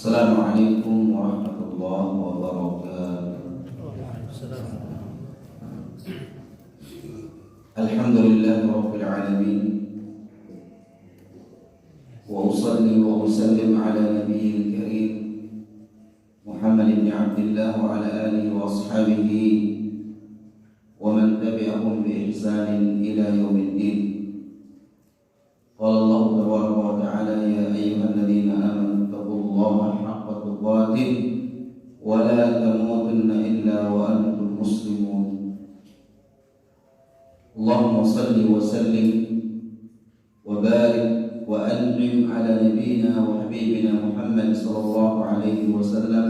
Assalamualaikum warahmatullahi wabarakatuh. Alhamdulillahi rabbil alamin. Wa usalli wa usallim ala nabiyyil karim Muhammad ibn Abdillah wa ala alihi wa ashabihi wa man tabi'ahum bi ihsanin ila yaumiddin. Qala Allah tabaraka wa ta'ala ya ayyuhalladzina amanu taqullaha haqqa tuqatih wa la tamutunna illa wa antum muslimun. Allahumma salli wa sallim wa barik wa an'im ala nabiyyina wa habibina Muhammad sallallahu alaihi wasallam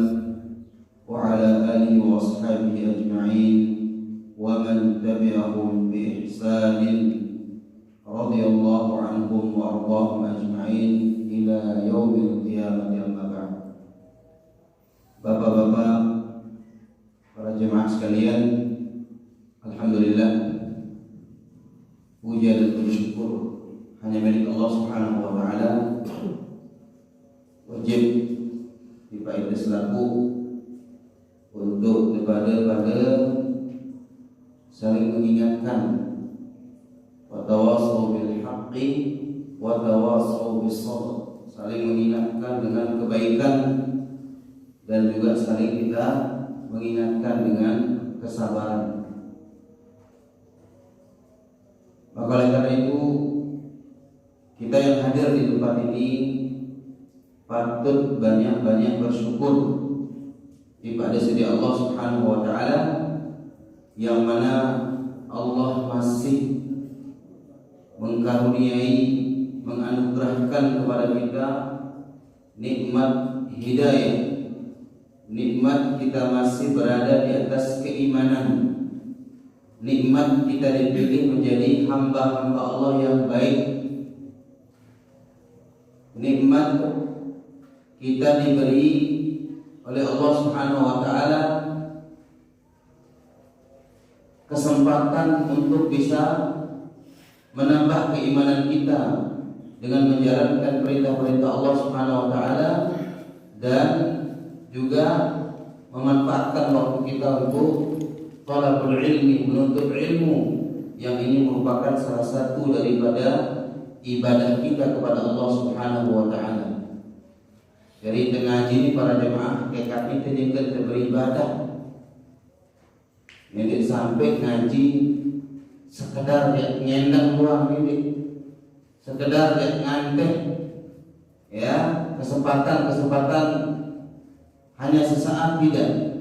wa ala alihi wa ashabihi ajma'in wa man tabi'ahum bi ihsanin radhiyallahu anhum wa ardahum ajma'in ila yaumil qiyamati amma ba'd. Bapak-bapak, para jemaah sekalian, alhamdulillah, puja dan bersyukur hanya milik Allah Subhanahu wa taala. Wajib kita selaku untuk pada saling mengingatkan, wa tawassaw bil haqqi wa tawassaw bis sabr, saling mengingatkan dengan kebaikan dan juga saling kita mengingatkan dengan kesabaran. Maka oleh karena itu kita yang hadir di tempat ini patut banyak-banyak bersyukur kepada sisi Allah Subhanahu wa taala, yang mana Allah masih mengkaruniai, menganugerahkan kepada kita nikmat hidayah, nikmat kita masih berada di atas keimanan, nikmat kita dipilih menjadi hamba-hamba Allah yang baik, nikmat kita diberi oleh Allah Subhanahu wa taala kesempatan untuk bisa menambah keimanan kita dengan menjalankan perintah-perintah Allah Subhanahu wa taala dan juga memanfaatkan waktu kita untuk talabul ilmi, menuntut ilmu, yang ini merupakan salah satu daripada ibadah kita kepada Allah Subhanahu wa taala. Jadi tengah ini para jemaah hakikat ini kita beribadah. Ini sampai ngaji sekedar nyendang doang ini, sekedar nganteh, ya, kesempatan hanya sesaat tidak.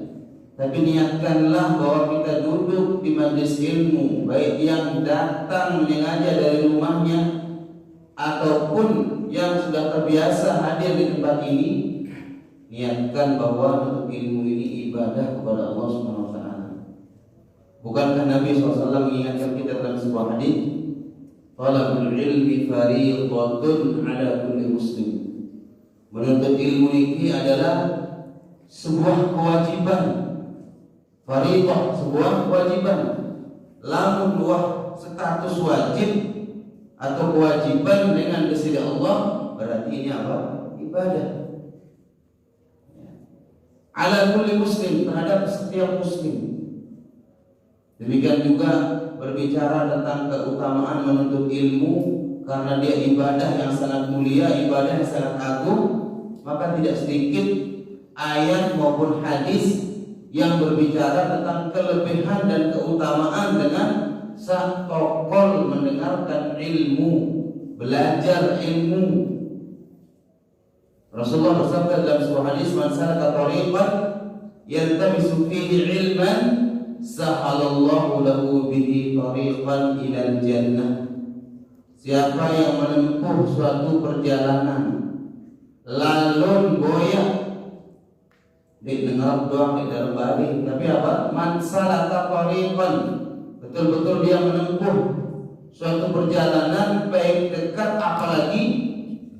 Tapi niatkanlah bahwa kita duduk di majelis ilmu, baik yang datang menyengaja dari rumahnya ataupun yang sudah terbiasa hadir di tempat ini. Niatkan bahwa untuk ilmu ini ibadah kepada Allah Subhanahu wa taala. Bukankah Nabi SAW mengingatkan kita dalam sebuah hadis, talabul ilmi fariidatun ala kulli muslim. Menuntut ilmu ini adalah sebuah kewajiban, fariidah, sebuah kewajiban. Lamun dua status wajib atau kewajiban dengan sisi Allah, berarti ini apa? Ibadah. Ala kulli muslim, terhadap setiap muslim. Demikian juga berbicara tentang keutamaan menuntut ilmu, karena dia ibadah yang sangat mulia, ibadah yang sangat agung. Maka tidak sedikit ayat maupun hadis yang berbicara tentang kelebihan dan keutamaan dengan satokol mendengarkan ilmu, belajar ilmu. Rasulullah bersabda dalam sebuah hadis, man salaka tariqan yaltamisu fihi ilman sahalallahu lahu bihi tariqan ilal jannah. Siapa yang menempuh suatu perjalanan lalun boya, didengar doang di dalam bari, tapi apa? Man salaka tariqan, betul-betul dia menempuh suatu perjalanan, baik dekat apalagi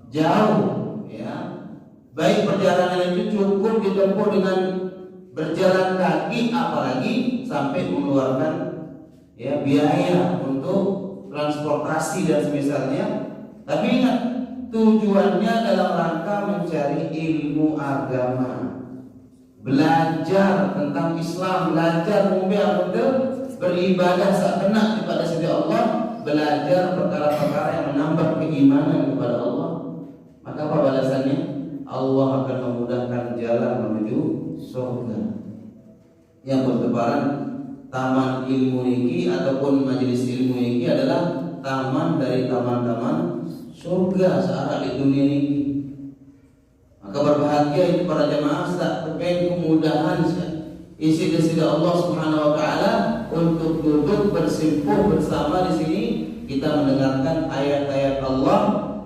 jauh, ya. Baik perjalanan itu cukup ditempuh dengan berjalan kaki, apalagi sampai mengeluarkan, ya, biaya untuk transportasi dan semisalnya. Tapi ingat, tujuannya dalam rangka mencari ilmu agama, belajar tentang Islam, belajar beribadah sekendak kepada sisi Allah, belajar perkara-perkara yang menambah keimanan kepada Allah. Maka apa balasannya? Allah akan memudahkan jalan menuju surga. Yang bertebaran taman ilmu ini ataupun majelis ilmu ini adalah taman dari taman-taman surga searah di dunia ini. Maka berbahagia itu para jemaah tak terkait kemudahan isi dari Allah Subhanahu wa taala untuk duduk bersimpuh bersama di sini, kita mendengarkan ayat-ayat Allah,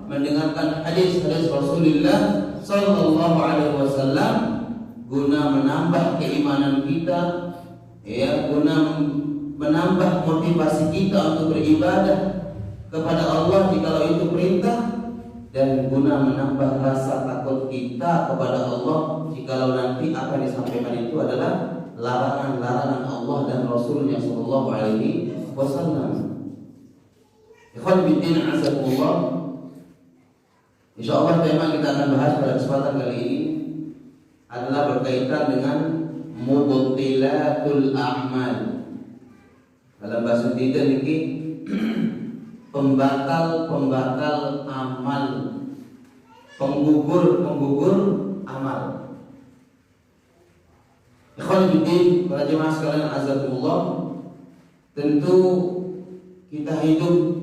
mendengarkan hadis-hadis Rasulullah sallallahu alaihi wasallam guna menambah keimanan kita, ya, guna menambah motivasi kita untuk beribadah kepada Allah jikalau itu perintah, dan guna menambah rasa takut kita kepada Allah jikalau nanti apa yang disampaikan itu adalah larangan-larangan Allah dan Rasulnya sallallahu alaihi wasallam. Ikhwan fillah azakumullah. Insyaallah tema kita akan bahas pada kesempatan kali ini adalah berkaitan dengan mubtilatul a'mal. Dalam bahasa kita ini pembatal amal, penggugur amal. Ikhwan fillah, para jemaah sekalian azakumullah, tentu kita hidup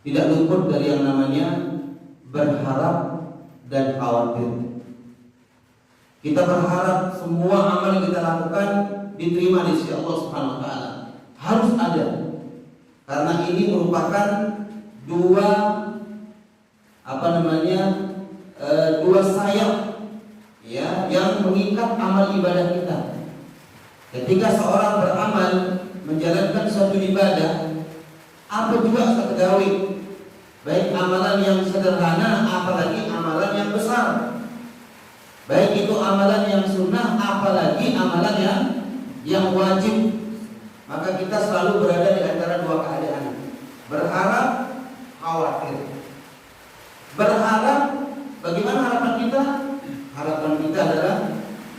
tidak luput dari yang namanya berharap dan khawatir. Kita berharap semua amal yang kita lakukan diterima di sisi Allah Subhanahu wa taala. Harus ada. Karena ini merupakan dua sayap, ya, yang mengikat amal ibadah kita. Ketika seorang beramal menjalankan suatu ibadah, apa juga sekegawai, baik amalan yang sederhana apalagi amalan yang besar, baik itu amalan yang sunnah apalagi amalan yang wajib, maka kita selalu berada di antara dua keadaan: berharap, khawatir. Berharap, bagaimana harapan kita? Harapan kita adalah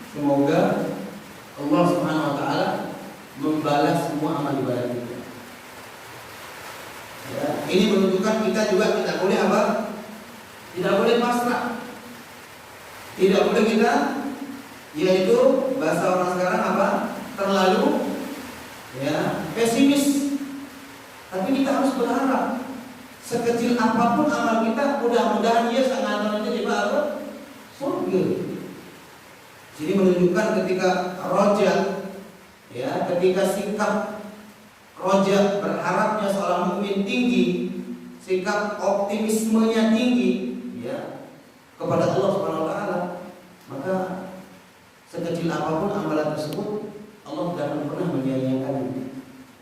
semoga Allah Subhanahu wa taala membalas semua amal ibadah kita. Ya, ini menunjukkan kita juga tidak boleh apa? Tidak boleh pasrah. Tidak boleh kita, yaitu bahasa orang sekarang apa? Terlalu, ya, pesimis. Tapi kita harus berharap sekecil apapun amal kita, mudah-mudahan ia sangat menjadi apa? Surga. Jadi menunjukkan ketika roja, ya, ketika sikap roja berharapnya seorang mukmin tinggi, sikap optimismenya tinggi, ya, kepada Allah Subhanahu wa taala, maka sekecil apapun amalan tersebut Allah tidak akan pernah menyia-nyiakan.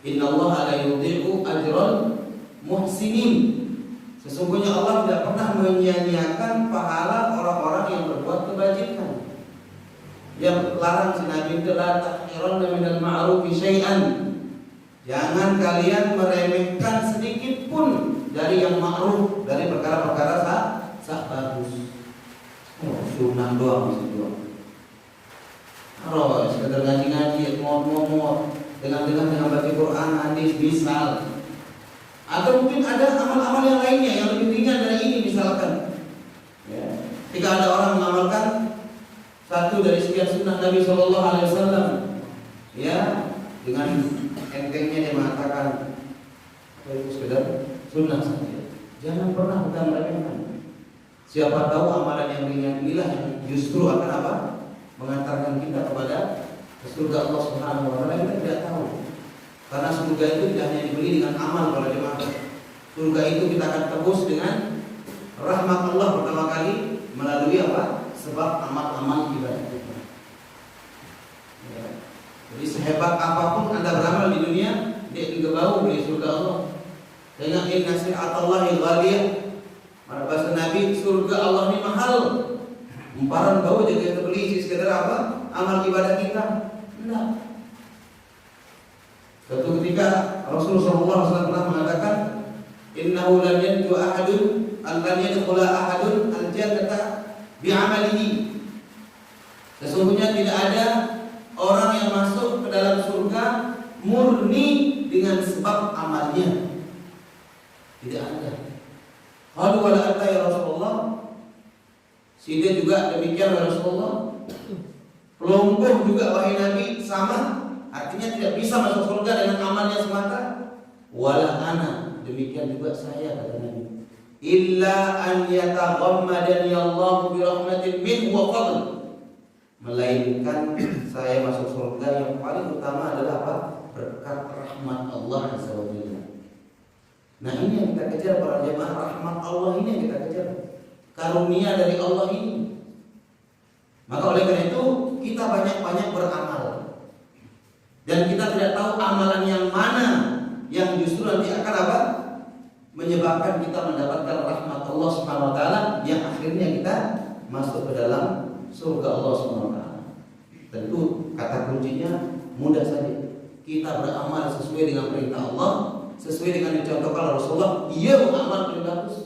Innallaha la yudhi'u ajral muhsinin. Sesungguhnya Allah tidak pernah menyia-nyiakan pahala orang-orang yang berbuat kebajikan. Yang larang si Nabi itu la tahqiranna minal ma'rufi syai'an. Jangan kalian meremehkan sedikit pun dari yang ma'ruf, dari perkara-perkara sah bagus. Sunnah doang masih doang. Kalau sekedar ngaji-ngaji, ngomong dengan baca Quran, hadis, misal. Atau mungkin ada amal-amal yang lainnya yang lebih ringan dari ini misalkan. Ya. Jika ada orang mengamalkan satu dari sekian sunnah Nabi Shallallahu Alaihi Wasallam, ya, dengan entengnya dia mengatakan itu sekedar sunnah saja. Jangan pernah kita meremehkan. Siapa tahu amalan yang ringan inilah yang justru akan apa? Mengantarkan kita kepada surga Allah Subhanahu wa taala. Kita tidak tahu. Karena surga itu tidak hanya dibeli dengan amal para jemaah. Surga itu kita akan tebus dengan rahmat Allah pertama kali melalui apa? Sebab amal-amal ibadah kita. Ya. Jadi sehebat apapun Anda beramal di dunia, dia juga bau dari surga Allah. Dengan inna si'atallahi ghaliyah. Pada bahasa Nabi, surga Allah ini mahal. Umparan bau jadi kita beli sekedar apa? Amal ibadah kita. Tidak. Suatu ketika Rasulullah SAW pernah mengatakan, innahu lam yanju ahadun an la Tidak ada. Qalu wala anta ya Rasulullah. Sida juga demikian ya Rasulullah. Pelumpuh juga wahai Nabi, sama. Artinya tidak bisa masuk surga dengan amalnya semata. Wala ana, demikian juga saya kata Nabi. Illa an yataghammadani Allah bi rahmatin minhu wa fadl. Melainkan saya masuk surga yang paling utama adalah apa? Berkat rahmat Allah Azza wa Jalla. Nah, ini yang kita kejar para jemaah, rahmat Allah ini yang kita kejar. Karunia dari Allah ini. Maka oleh karena itu kita banyak-banyak beramal. Dan kita tidak tahu amalan yang mana yang justru nanti akan apa? Menyebabkan kita mendapatkan rahmat Allah Subhanahu wa taala yang akhirnya kita masuk ke dalam surga Allah Subhanahu wa taala. Tentu kata kuncinya mudah saja. Kita beramal sesuai dengan perintah Allah, sesuai dengan dicontohkan Rasulullah. Ia beramal paling bagus.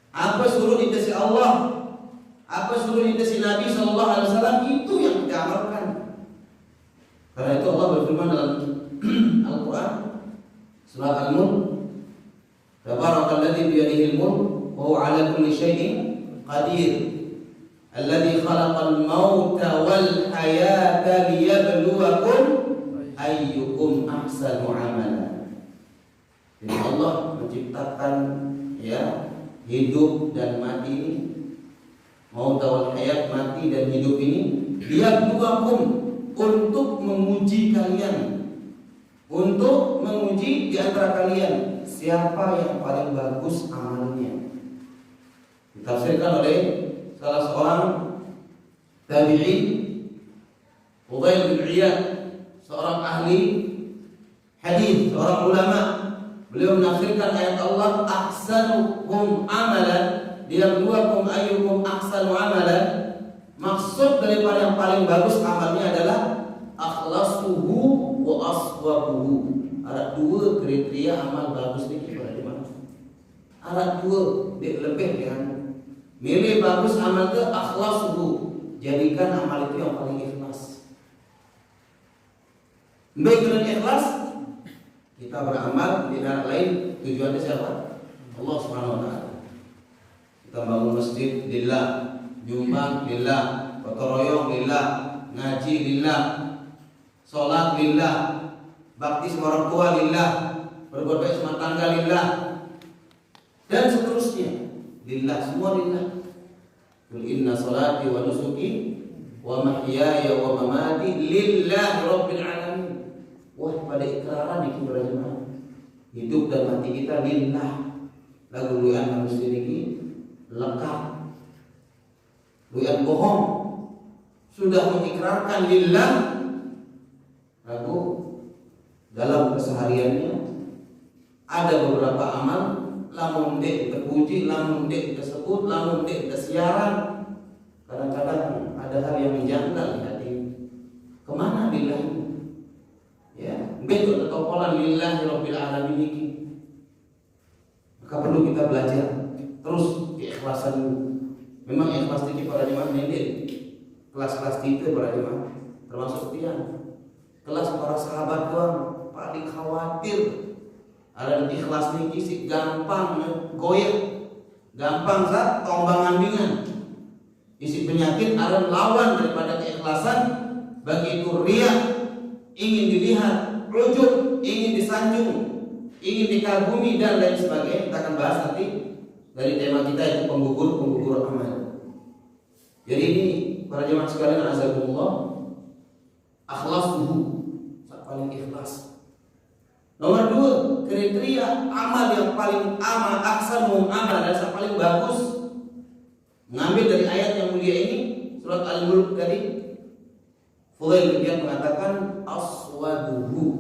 Apa suruh dikasih Allah, apa suruh dikasih Nabi sallallahu alaihi wasallam, itu yang kita amalkan. Karena itu Allah berfirman dalam Al-Qur'an surah Al-Mulk, Tabarakalladzi biyadihil mulk wa huwa 'ala kulli syai'in qadir. Alladzi khalaqal mauta wal hayata liyabluwakum ayyukum ahsanu 'amala. Jadi Allah menciptakan ya hidup dan mati ini, maut wal hayat, mati dan hidup ini, liyabluwakum, untuk menguji kalian, untuk menguji di antara kalian siapa yang paling bagus amalnya. Ditafsirkan oleh salah seorang tabi'in, Fudail bin Iyad, seorang ahli hadis, seorang ulama. Beliau menafsirkan ayat Allah, ahsanukum amalan liyabluwakum ayyukum ahsanu amalan. Maksud daripada yang paling bagus amalnya adalah akhlasuhu wa aswabuhu. Ada dua kriteria amal bagus ni kepada mana? Ada dua, dia lebih dengan milih bagus amal ke akhlasuhu. Jadikan amal itu yang paling ikhlas. Baik dengan ikhlas, kita beramal di dalam lain, tujuannya siapa? Allah Subhanahu wa taala. Kita bangun masjid lillah, nyumbang lillah, gotong royong lillah, ngaji lillah, sholat lillah, bakti sama orang tua lillah, berbuat baik sama tangga lillah, dan seterusnya lillah, semua lillah. Qul inna sholati wa nusuki wa mahyaya wa mamati lillahi rabbil alamin. Wah, pada ikraran iki para jemaah, hidup dan mati kita lillah. Lagu luan manusia ini lengkap. Luan bohong sudah mengikrarkan lillah, lalu dalam kesehariannya ada beberapa amal lamun dek terpuji, lamun dek tersebut, lamun dek tersiaran. Kadang-kadang ada hal yang menjanggal di hati. Kemana lillah? Ya, betul atau pola lillahi rabbil alamin ini. Maka perlu kita belajar terus keikhlasan. Memang ikhlas itu para jemaah ini kelas-kelas itu para jemaah termasuk tiang kelas para sahabat doang paling khawatir ada ikhlas niki sih gampang goyah, gampang zat tombang-ambingan. Isi penyakit ada lawan daripada keikhlasan, bagi itu riya, ingin dilihat, ujub, ingin disanjung, ingin dikagumi dan lain sebagainya. Kita akan bahas nanti dari tema kita itu penggugur amal. Jadi ini para jemaah sekalian azakumullah, akhlasuhu, paling ikhlas. Nomor 2, kriteria amal yang paling amal, aksanum amal, dan yang paling bagus. Mengambil dari ayat yang mulia ini, surat Al-Mulk tadi, Fudail bin Iyad mengatakan aswaduhu,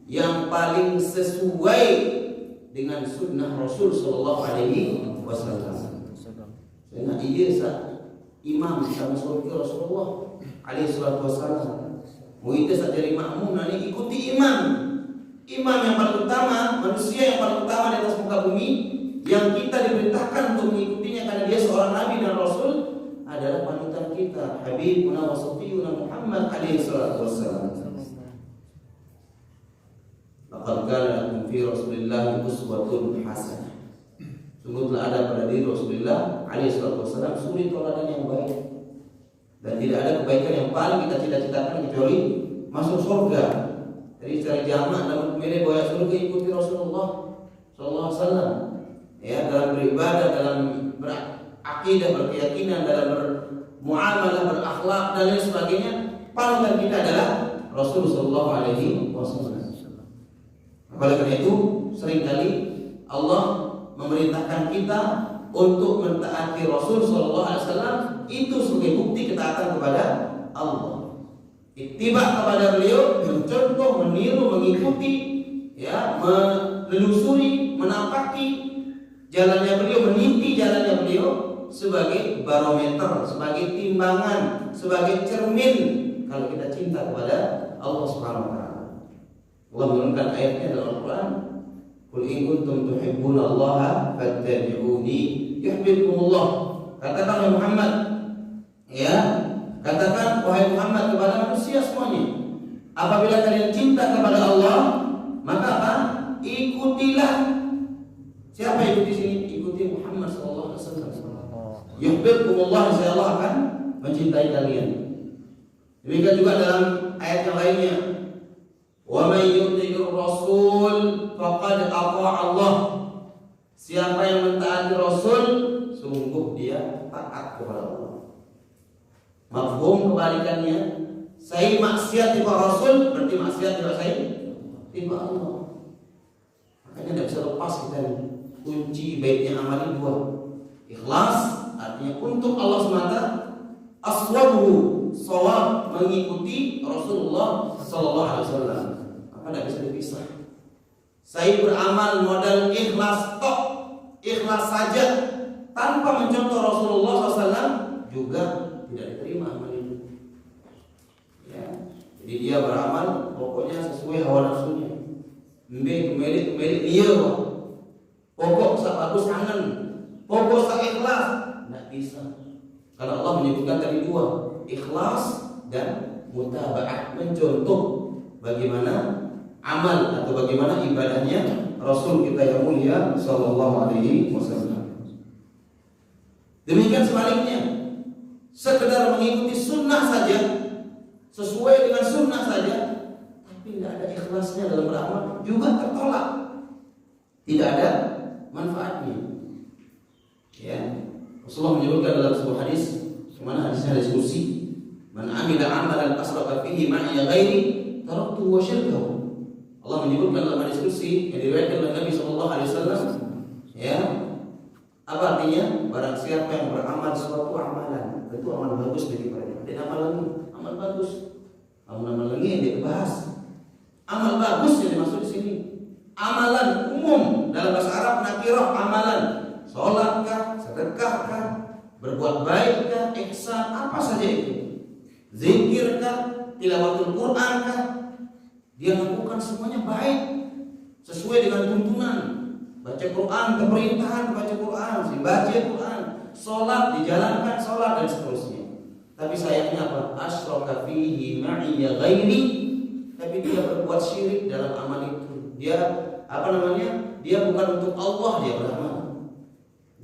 yang paling sesuai dengan sunnah Rasul sallallahu alaihi wasallam. Sehingga dia imam sama surga Rasulullah alaihi wasallam. Mau itu jadi makmum, nanti ikuti imam. Imam yang paling utama, manusia yang paling utama di atas muka bumi, yang kita diperintahkan untuk mengikutinya karena dia seorang nabi dan rasul, adalah panutan kita, Habibuna wa Safiyuna Muhammad alaihi wasallam. Laqad kana lakum fi Rasulillah uswatun hasanah. Sungguh telah ada pada diri Rasulullah alaihi wasallam suri teladan yang baik. Dan tidak ada kebaikan yang paling kita cita-citakan kecuali masuk surga. Jadi secara jamak dalam memilih bahwa surga ikuti Rasulullah sallallahu alaihi wasallam. Ya, dalam beribadah, dalam berakidah, berkeyakinan, dalam bermuamalah, berakhlak dan lain sebagainya, panutan kita adalah Rasulullah sallallahu alaihi wasallam. Oleh karena itu, seringkali Allah memerintahkan kita untuk mentaati Rasul sallallahu alaihi wasallam itu sebagai bukti ketaatan kepada Allah. Ittiba kepada beliau, mencontoh, meniru, mengikuti, ya, menelusuri, menapaki jalannya beliau, meniti jalannya beliau sebagai barometer, sebagai timbangan, sebagai cermin kalau kita cinta kepada Allah Subhanahu wa taala. Allah menurunkan ayatnya dalam Al-Qur'an, "Qul in kuntum tuhibbunallaha fattabi'uni yuhibbukumullah." Katakan wahai Muhammad, ya, katakan wahai Muhammad kepada manusia semuanya, apabila kalian cinta kepada Allah, maka apa? Ikutilah. Siapa yang ikuti sini? Ikuti Muhammad sallallahu alaihi wasallam. Yuhibbukumullah, insyaallah akan mencintai kalian. Demikian juga dalam ayat yang lainnya, "Wa may yuti'ir rasul faqad ata'a Allah." Siapa yang mentaati Rasul, sungguh dia taat kepada Allah. Mafhum kebalikannya, saya maksiat tiba Rasul berarti maksiat tiba saya tiba Allah. Makanya tidak bisa lepas kita nih. Kunci baiknya amal ini dua. Ikhlas artinya untuk Allah semata, aswabuhu shawab mengikuti Rasulullah sallallahu alaihi wasallam. Maka tidak bisa dipisah. Saya beramal modal ikhlas tok, ikhlas saja tanpa mencontoh Rasulullah SAW juga tidak diterima amal itu. Ya, jadi dia beramal pokoknya sesuai hawa nafsunya. Kembali dia, pokok bagus angan, pokok ikhlas, tidak bisa. Karena Allah menyebutkan tadi dua, ikhlas dan mutaba'ah, mencontoh bagaimana amal atau bagaimana ibadahnya Rasul kita yang mulia sallallahu alaihi wasallam. Demikian sebaliknya, sekedar mengikuti sunnah saja, sesuai dengan sunnah saja, tapi tidak ada ikhlasnya dalam beramal, juga tertolak, tidak ada manfaatnya. Ya, Rasulullah menyebutkan dalam sebuah hadis, mana hadisnya diskusi, "Man amila amalan asrafa fihi ma'iya ghairi, taraktuhu wa syirkahu." Allah menyebutkan dalam hadis kursi yang diriwayatkan oleh Nabi sallallahu alaihi wasallam, ya, apa artinya? Barang siapa yang beramal suatu amalan, itu amal bagus bagi mereka. Dan amal bagus. Amal lagi yang dibahas. Amal bagus yang dimaksud di sini. Amalan umum dalam bahasa Arab nakirah, amalan. Salatkah, sedekahkah, berbuat baikkah, ihsan, apa saja itu. Zikirkah, tilawatul Qur'ankah, dia lakukan semuanya baik sesuai dengan tuntunan. Baca Quran, keperintahan baca Quran, baca Quran, sholat dijalankan sholat dan seterusnya. Tapi sayangnya apa? Asyraka fihi ma'iya ghairi, tapi dia berbuat syirik dalam amal itu. Dia Dia bukan untuk Allah dia beramal.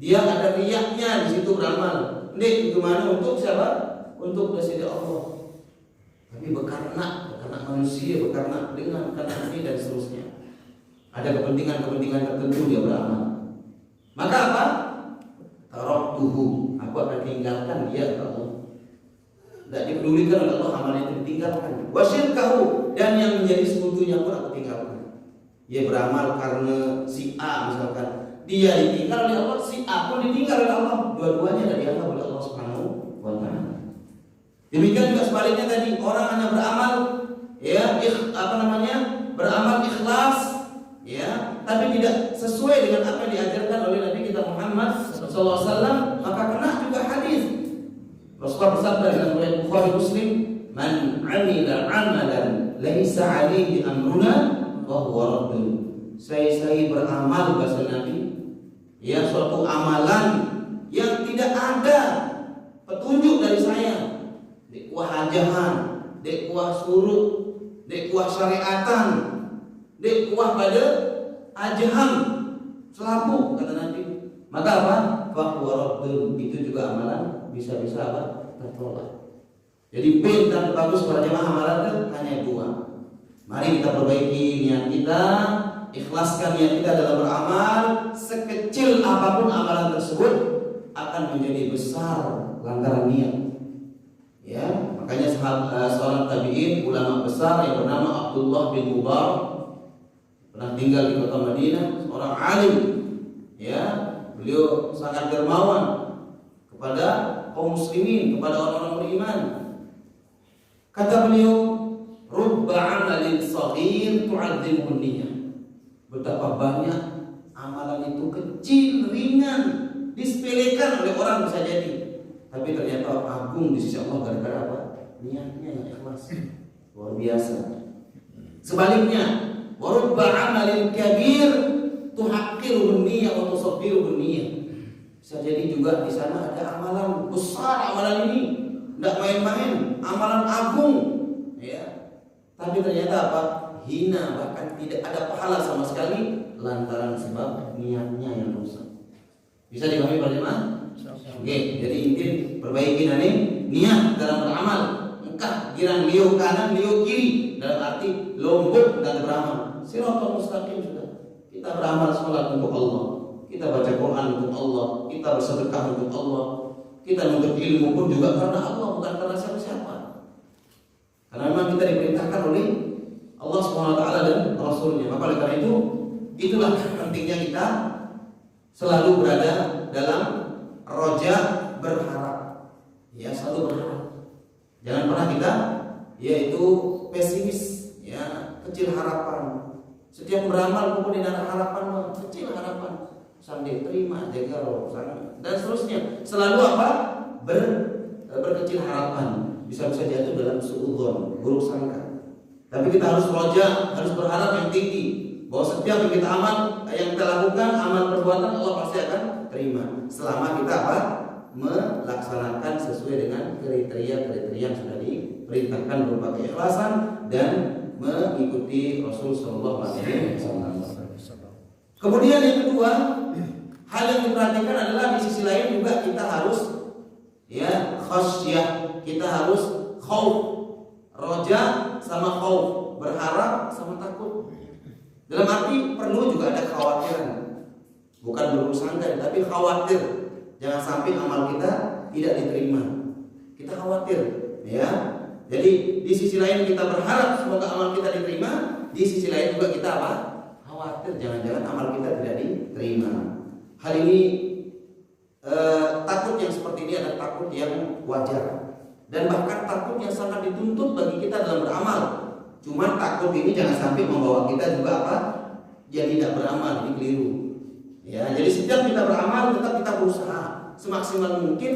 Dia ada riyaknya di situ beramal. Ini gimana untuk siapa? Untuk presiden Allah. Tapi bekarna manusia, bekarna dengan karena ini dan seterusnya. Ada kepentingan tertentu dia beramal. Maka apa? Taraktuhu, aku akan tinggalkan dia ke Allah. Tidak dipedulikan oleh Allah amal itu ditinggalkan. Wasyirkahu, dan yang menjadi sekutunya pun aku tinggalkan. Dia beramal karena si A misalkan, dia ditinggal oleh Allah, si A pun ditinggal oleh Allah. Dua-duanya tidak dianggap oleh Allah Subhanahu wa taala. Demikian juga sebaliknya tadi, orang hanya beramal beramal ikhlas, ya, tapi tidak sesuai dengan apa yang diajarkan oleh Nabi kita Muhammad SAW, maka kena juga hadis. Rasulullah bersabda dalam riwayat Bukhari Muslim, "Man 'amila 'amalan laisa 'alaihi amruna fa huwa raddun." Saya beramal bahasa Nabi, ya, suatu amalan yang tidak ada petunjuk dari saya, dekuah hajahan, dekuah suruh, dekuah syariatan, dekuah pada ajham, selapu kata Nabi. Maka apa? Fahuwaradun, itu juga amalan bisa-bisa apa? Tertolak. Jadi pintar bagus para jemaah amalan itu hanya dua. Mari kita perbaiki niat kita, ikhlaskan niat kita dalam beramal. Sekecil apapun amalan tersebut akan menjadi besar lantaran niat. Ya, makanya seorang tabi'in, ulama besar yang bernama Abdullah bin Mubarak, pernah tinggal di kota Madinah, seorang alim. Ya, beliau sangat dermawan kepada kaum muslimin, kepada orang-orang beriman. Kata beliau, rubba amalin shaghir tu'azzimuhu niyyah. Betapa banyak amalan itu kecil, ringan, disepelekan oleh orang bisa jadi, tapi ternyata agung di sisi Allah gara-gara apa? Niatnya yang ikhlas. Luar biasa. Sebaliknya, wa rubba amalin kabir tuhaqqiruhu niyyah wa tusaghiruhu niyyah. Bisa jadi juga di sana ada amalan besar, amalan ini tidak main-main, amalan agung, ya. Tapi ternyata apa? Hina, bahkan tidak ada pahala sama sekali lantaran sebab niatnya yang rusak. Bisa dipahami Pak Jemaah? Oke, jadi inti perbaiki niat dalam beramal. Engkau girang liu kanan, liu kiri, dalam arti lombok dan beramal. Shiratal mustaqim sudah. Kita beramal sholat untuk Allah, kita baca Quran untuk Allah, kita bersedekah untuk Allah, kita menuntut ilmu pun juga karena Allah, bukan karena siapa-siapa. Karena memang kita diperintahkan oleh Allah SWT dan Rasulnya. Maka oleh karena itu, itulah pentingnya kita selalu berada dalam roja berharap. Ya, selalu berharap. Jangan pernah kita yaitu pesimis, ya, kecil harapan. Setiap beramal pun tidak ada harapan, kecil harapan. Sampai terima, jaga roh, dan seterusnya. Selalu apa? Berkecil harapan. Bisa-bisa jatuh dalam suudzon, buruk sangka. Tapi kita harus roja, harus berharap yang tinggi, bahwa setiap yang kita yang kita lakukan, amal perbuatan, Allah pasti akan terima. Selama kita apa? Melaksanakan sesuai dengan kriteria-kriteria yang sudah diperintahkan berupa keikhlasan dan mengikuti Rasul Sallallahu Alaihi Wasallam. Kemudian yang kedua, hal yang diperhatikan adalah di sisi lain juga kita harus ya khasyah, kita harus khauf, roja sama khauf, berharap sama takut. Dalam arti perlu juga ada kekhawatiran, bukan berusaha tapi khawatir jangan sampai amal kita tidak diterima. Kita khawatir, ya. Jadi di sisi lain kita berharap semoga amal kita diterima, di sisi lain juga kita apa? Khawatir jangan-jangan amal kita tidak diterima. Hal ini takut yang seperti ini adalah takut yang wajar dan bahkan takut yang sangat dituntut bagi kita dalam beramal. Cuma takut ini jangan sampai membawa kita juga apa? Jadi tidak beramal, ini keliru. Ya, jadi setiap kita beramal tetap kita berusaha semaksimal mungkin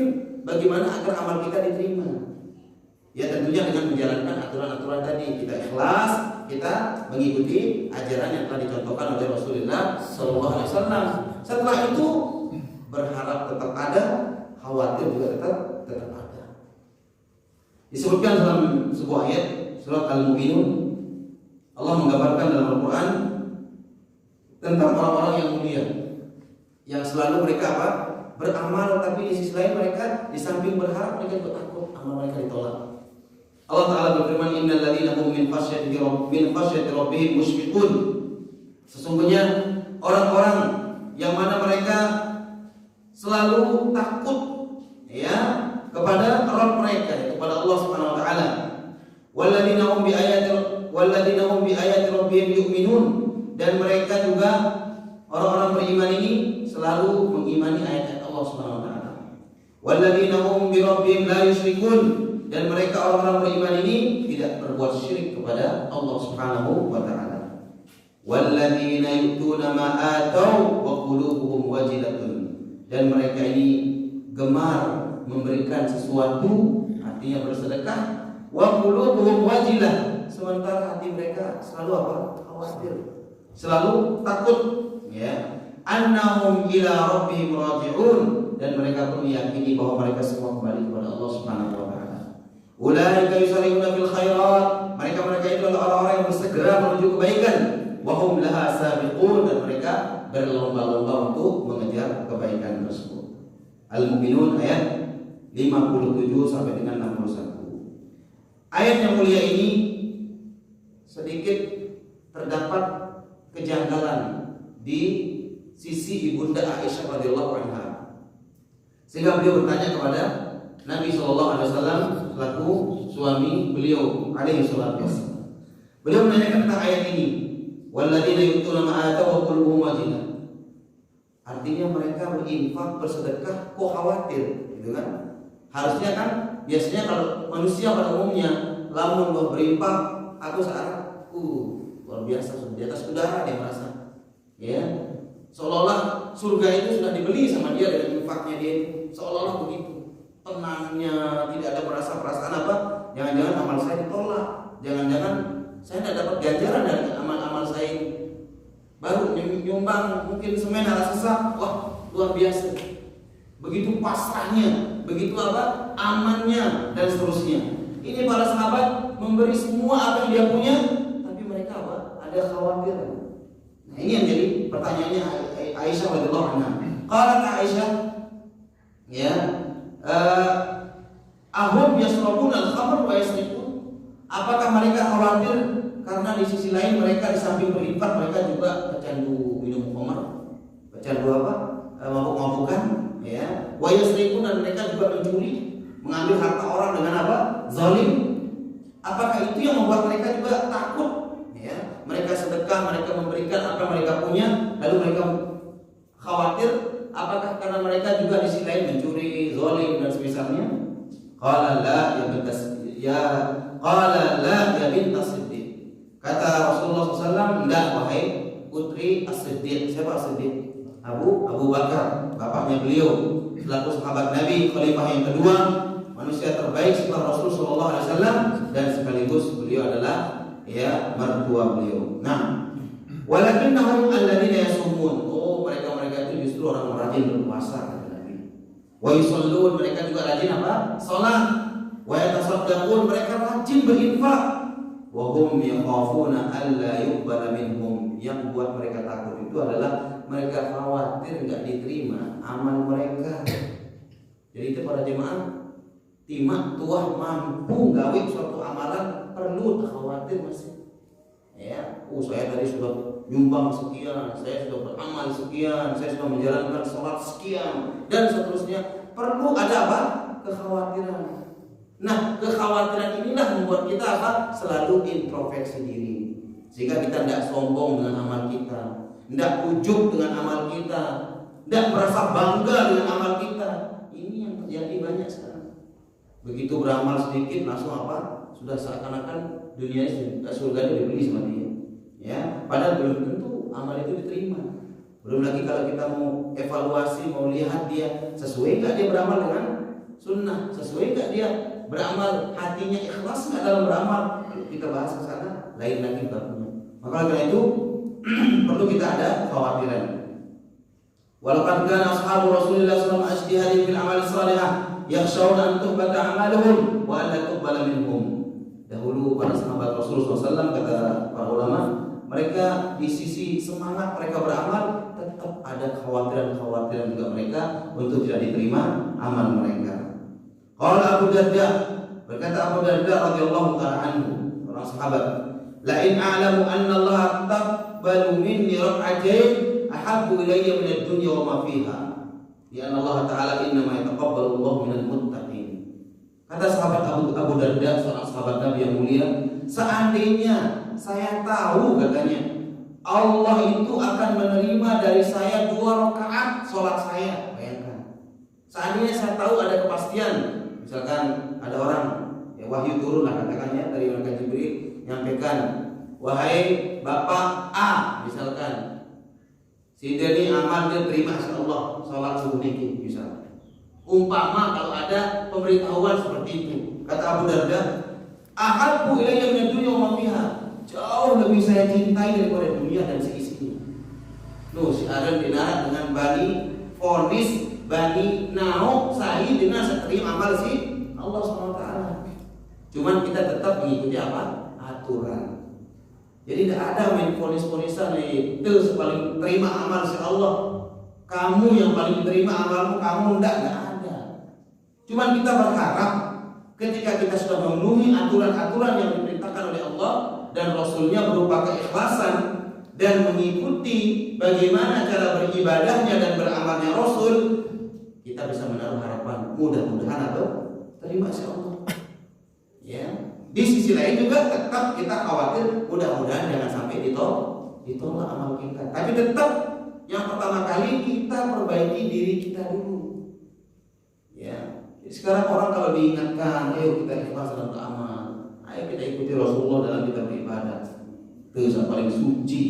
bagaimana agar amal kita diterima. Ya tentunya dengan menjalankan aturan-aturan tadi, kita ikhlas, kita mengikuti ajaran yang telah dicontohkan oleh Rasulullah SAW. Setelah itu berharap tetap ada, khawatir juga tetap ada. Disebutkan dalam sebuah ayat surat Al-Mu'minun, Allah menggambarkan dalam Al-Quran tentang orang-orang yang mulia, yang selalu mereka apa? Beramal, tapi di sisi lain mereka di samping berharap mereka juga takut amal mereka ditolak. Allah Ta'ala berfirman, innal ladzina hum min khasyati rabbihim musyfiqun. Sesungguhnya orang-orang yang mana mereka selalu takut ya kepada Rabb mereka, kepada Allah Subhanahu wa taala. Walladzina hum bi ayati rabbihim yu'minun, dan mereka juga orang-orang beriman ini selalu mengimani ayat-ayat Allah Subhanahu wa taala. Walladzina hum bi rabbihim la yusyrikun, dan mereka orang-orang beriman ini tidak berbuat syirik kepada Allah Subhanahu wa taala. Walladzina yu'tuna ma atau wa qulubuhum wajilatun, dan mereka ini gemar memberikan sesuatu, artinya bersedekah, wa qulubuhum wajilah, sementara hati mereka selalu apa? Khawatir, selalu takut, ya. Annahum ila rabbihim raji'un, dan mereka pun meyakini bahwa mereka semua kembali kepada Allah Subhanahu wa taala. Ulaika yusari'una fil khairat, mereka itu adalah orang-orang yang bersegera menuju kebaikan. wahum laha sabiqun, dan mereka berlomba-lomba untuk mengejar kebaikan tersebut. Al-Mu'minun ayat 57 sampai dengan 61. Ayat yang mulia ini sedikit terdapat kejanggalan di sisi ibunda Aisyah radhiyallahu anha, sehingga beliau bertanya kepada Nabi SAW selaku suami beliau alaihi salatu wassalam. Beliau menanyakan tentang ayat ini, walladzina yu'tuna ma ataw wa qulubuhum wajilah. Artinya mereka berinfak, bersedekah, kok khawatir, gitu kan? Harusnya kan biasanya kalau manusia pada umumnya lamun mau berinfak atau saat luar biasa, di atas udara dia merasa, ya, seolah-olah surga itu sudah dibeli sama dia dengan infaknya dia, seolah-olah begitu. Tenangnya, tidak ada perasaan apa, jangan-jangan amal saya ditolak, jangan-jangan saya tidak dapat ganjaran dari amal-amal saya. Baru nyumbang mungkin semen ala sesak, wah luar biasa. Begitu pasrahnya, begitu apa, amannya dan seterusnya. Ini para sahabat memberi semua apa yang dia punya, tapi mereka apa? Ada khawatir. Nah ini yang jadi pertanyaannya Aisyah radhiyallahu anha. Qalat Aisyah, ya, ahum yasrabun al-khamr wa yasrifun. Apakah mereka khawatir karena di sisi lain mereka di samping berinfak mereka juga pecandu minum khamr, pecandu apa? Mabuk-mabukan, ya. Wa yasrifun, dan mereka juga mencuri, mengambil harta orang dengan apa? Zalim. Apakah itu yang membuat mereka juga takut? Ya, mereka sedekah, mereka memberikan apa yang mereka punya, lalu mereka khawatir apakah karena mereka juga di sisi lain mencuri, zalim dan semisalnya? Qala la ya bintas Siddiq. Kata Rasulullah SAW, enggak wahai putri As-Siddiq. Siapa As-Siddiq? Abu Bakar, bapaknya beliau, selaku sahabat Nabi, khalifah yang kedua, manusia terbaik setelah Rasulullah SAW, dan sekaligus beliau adalah ya mertua beliau. Nah, walakinnahum alladziina yasumun. Oh, mereka itu justru orang rajin berpuasa, kata Nabi. Wa yusallun, mereka juga rajin apa? Salat. Wa yatasaddaqun, mereka rajin berinfak. Wa hum yakhafuna alla yuqbala minhum. Yang buat mereka takut itu adalah mereka khawatir enggak diterima amal mereka. Jadi itu para jemaah, timak tuah mampu gawe suatu amalan perlu khawatir masih. Ya, saya tadi sudah nyumbang sekian, saya sudah beramal sekian, saya sudah menjalankan sholat sekian, dan seterusnya. Perlu ada apa? Kekhawatiran. Nah, kekhawatiran inilah membuat kita apa? Selalu introspeksi diri, sehingga kita tidak sombong dengan amal kita, tidak ujub dengan amal kita, tidak merasa bangga dengan amal kita. Ini yang terjadi banyak sekarang. Begitu beramal sedikit langsung apa? Sudah seakan-akan dunia surga itu dibeli sama dia. Ya, padahal belum tentu amal itu diterima. Belum lagi kalau kita mau evaluasi, mau lihat dia sesuai enggak dia beramal dengan sunnah, sesuai enggak dia beramal, hatinya ikhlas enggak dalam beramal. Kita bahas ke sana, lain lagi babnya. Maka karena itu perlu kita ada kekhawatiran. Walaupun kana ashabu Rasulullah sallallahu alaihi wasallam fil amal salihah yakhshawna an tuhbata a'maluhum wa an la tuqbala minhum. Dahulu para sahabat Rasulullah SAW, kata para ulama, mereka di sisi semangat mereka beramal, tetap ada kekhawatiran juga mereka untuk tidak diterima amal mereka. Qala Abu Darda, berkata Abu Darda radhiyallahu ta'ala anhu, orang sahabat, la in a'lamu anna Allah taqbalu minni rak'atain ahabbu ilayya min ad-dunya wa ma fiha. Ya Allah Ta'ala innama yataqabbalu Allah minal muttaqin. Kata sahabat Abu Darda, seorang sahabat Nabi yang mulia, seandainya saya tahu, katanya, Allah itu akan menerima dari saya 2 rakaat sholat saya. Bayangkan, seandainya saya tahu ada kepastian, misalkan ada orang, ya wahyu turun lah katakannya dari malaikat Jibril, nyampaikan, wahai Bapak A, misalkan, si Deni amal dia terima insyaallah sholat subuh niki, misalkan. Umpama kalau ada pemberitahuan seperti itu, kata Abu Darda, ahabbu ilayya min ad-dunya wa ma fiha. Jauh lebih saya cintai daripada dunia dan seisinya. Nuh, si Adam dinarat dengan Bani Fonis, Bani Nao, Sahih dengan seterima amal si Allah SWT. Cuman kita tetap mengikuti apa? Aturan. Jadi tidak ada main ponis-ponisan itu paling terima amal si Allah. Kamu yang paling terima amalmu, kamu tidak ada. Cuman kita berharap ketika kita sudah memenuhi aturan-aturan yang diperintahkan oleh Allah dan Rasulnya berupa keikhlasan dan mengikuti bagaimana cara beribadahnya dan beramalnya Rasul, kita bisa menaruh harapan mudah-mudahan atau terima si Allah. Ya. Di sisi lain juga tetap kita khawatir mudah-mudahan jangan sampai ditolak amal kita. Tapi tetap yang pertama kali kita perbaiki diri kita dulu. Ya. Sekarang orang kalau diingatkan, ayo kita ikhlas dalam beramal, ayo kita ikuti Rasulullah dalam kita beribadah, itu yang paling suci.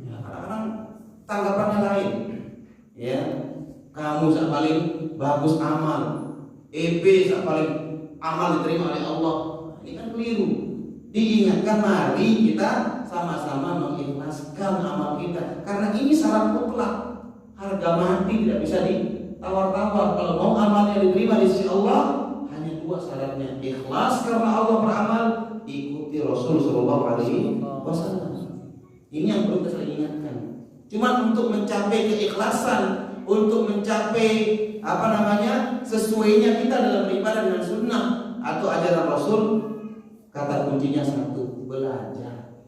Ya. Kadang-kadang tanggapannya lain. Ya, kamu yang paling bagus amal, EP yang paling amal diterima oleh Allah. Ini kan keliru. Diingatkan mari kita sama-sama mengikhlaskan amal kita, karena ini syarat mutlak. Harga mati tidak bisa ditawar-tawar. Kalau mau amalnya diterima di sisi Allah, hanya dua syaratnya: ikhlas karena Allah beramal, ikuti Rasul Sallallahu Alaihi Wasallam. Ini yang perlu kita ingatkan. Cuma untuk mencapai keikhlasan, untuk mencapai sesuainya kita dalam beribadah dengan sunnah atau ajaran Rasul, kata kuncinya satu: belajar.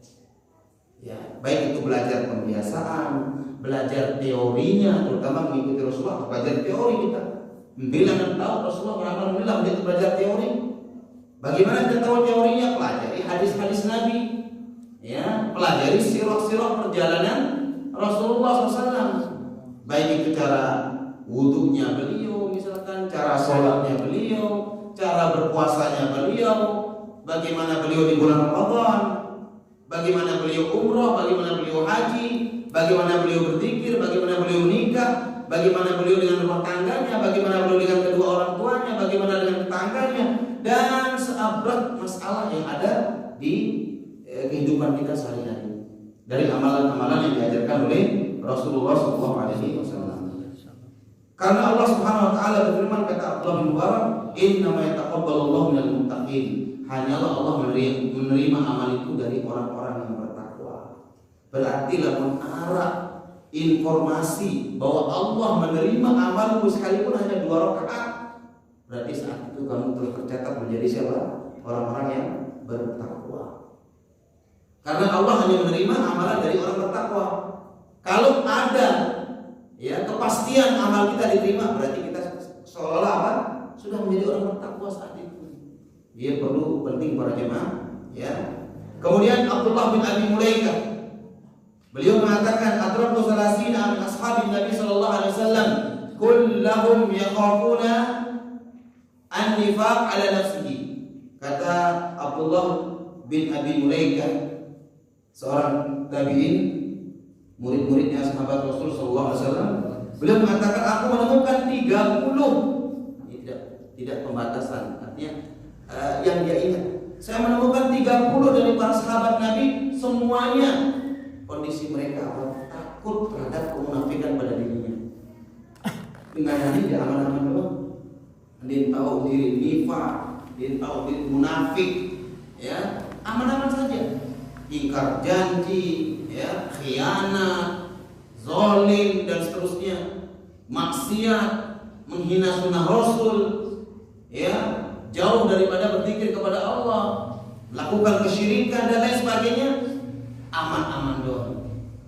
Ya, baik itu belajar pembiasaan, belajar teorinya, terutama mengikuti Rasulullah, belajar teori kita. Bila kita tahu Rasulullah beramal, bila kita belajar teori. Bagaimana kita tahu teorinya? Pelajari hadis-hadis Nabi. Ya, pelajari sirah-sirah perjalanan Rasulullah SAW. Baik itu cara wudhunya beliau, misalkan cara sholatnya beliau, cara berpuasanya beliau, bagaimana beliau di bulan Ramadan, bagaimana beliau umroh, bagaimana beliau haji, bagaimana beliau berzikir, bagaimana beliau menikah, bagaimana beliau dengan rumah tangganya, bagaimana beliau dengan kedua orang tuanya, bagaimana dengan tetangganya, dan seabrak masalah yang ada di kehidupan kita sehari-hari dari amalan-amalan yang diajarkan oleh Rasulullah SAW. Karena Allah Subhanahu Wa Taala berfirman, kata Abdullah bin Mubarak, Innama yataqabbalullahu minal muttaqin. Hanyalah Allah menerima amal itu dari orang-orang yang bertakwa. Berarti lamun arah informasi bahwa Allah menerima amalmu sekalipun hanya 2 rakaat, berarti saat itu kamu telah tercatat menjadi siapa? Orang-orang yang bertakwa. Karena Allah hanya menerima amalan dari orang bertakwa. Kalau ada kepastian amal kita diterima, berarti kita seolah-olah sudah menjadi orang bertakwa saat itu. Dia perlu penting para jemaah. Ya. Kemudian Abdullah bin Abi Mulaikah, beliau mengatakan, adraku salasina min ashabin Nabi sallallahu alaihi wasallam, kullahum yakhafuna an-nifaq ala nafsihi. Kata Abdullah bin Abi Mulaikah, seorang tabi'in, murid-muridnya sahabat Rasul sallallahu alaihi wasallam, beliau mengatakan, aku menemukan 30. Ini tidak pembatasan, artinya yang dia ingat. Saya menemukan 30 dari para sahabat Nabi, semuanya kondisi mereka takut terhadap kemunafikan pada dirinya. Dengan ini dia aman-aman dulu. Dia tahu diri nifaq, dia tahu diri munafik, ya aman-aman saja. Ingkar janji, ya khianat, zalim dan seterusnya, maksiat, menghina sunnah Rasul, ya jauh daripada berzikir kepada Allah, melakukan kesyirikan dan lain sebagainya, aman-aman doang.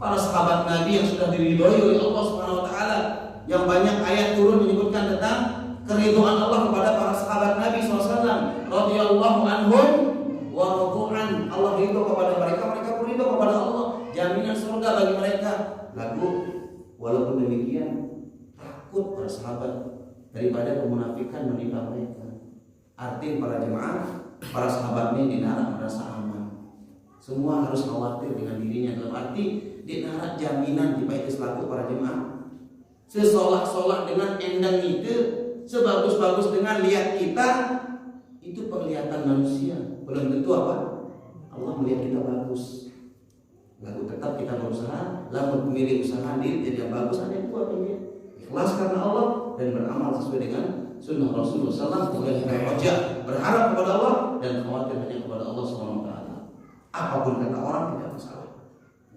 Para sahabat Nabi yang sudah diridhoi oleh Allah Subhanahu Wa Taala, yang banyak ayat turun menyebutkan tentang keridhaan Allah kepada para sahabat Nabi SAW, radhiyallahu anhum wa radu'an. Allah ridho kepada mereka, mereka pun ridho kepada Allah. Jaminan surga bagi mereka. Lalu walaupun demikian, takut para sahabat daripada kemunafikan menimpa mereka. Artinya para jemaah, para sahabatnya dinarak merasa aman. Semua harus khawatir dengan dirinya. Dalam arti dinarak jaminan dibaik selaku para jemaah. Sesolah-solah dengan endang itu, sebagus-bagus dengan lihat kita, itu penglihatan manusia. Belum tentu apa? Allah melihat kita bagus. Lalu tetap kita berusaha, lalu memilih usaha diri jadi yang bagus. Ada dua pengen ikhlas karena Allah dan beramal sesuai dengan sunnah Rasulullah SAW. Kemudian kita wajah berharap kepada Allah dan khawatir hanya kepada Allah SWT. Apapun kata orang tidak masalah.